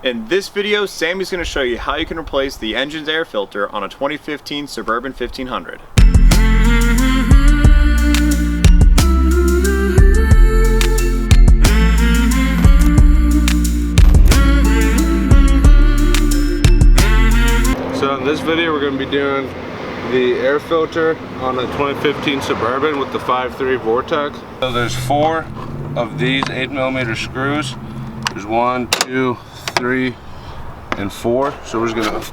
In this video, Sammy's going to show you how you can replace the engine's air filter on a 2015 Suburban 1500. So in this video we're going to be doing the air filter on a 2015 Suburban with the 5.3 Vortex. So there's 4 of these 8mm screws. There's 1, 2, 3, and 4. So we're just going to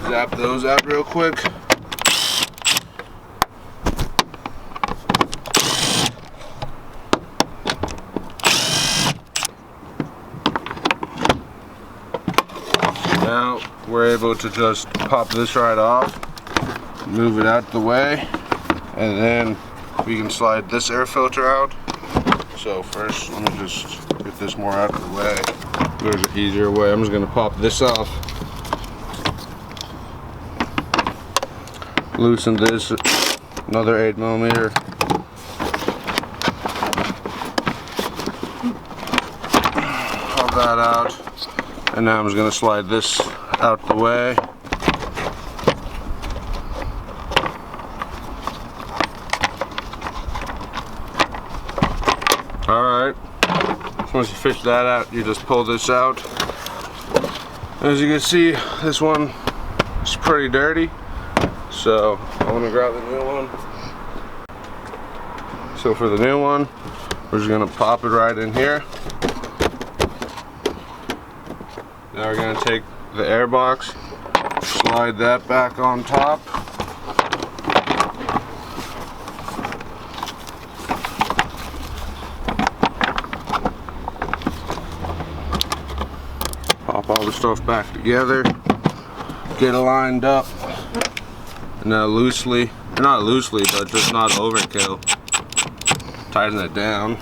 zap those out real quick. Now we're able to just pop this right off, move it out the way, and then we can slide this air filter out. So first, let me just get this more out of the way. There's an easier way. I'm just going to pop this off, loosen this, another 8mm. Pop that out. And now I'm just going to slide this out the way. Alright, so once you fish that out, you just pull this out. As you can see, this one is pretty dirty, so I want to grab the new one. So for the new one, we're just going to pop it right in here. Now we're going to take the air box, slide that back on top. Pop all the stuff back together, get it lined up, and now loosely, not loosely, but just not overkill, tighten it down.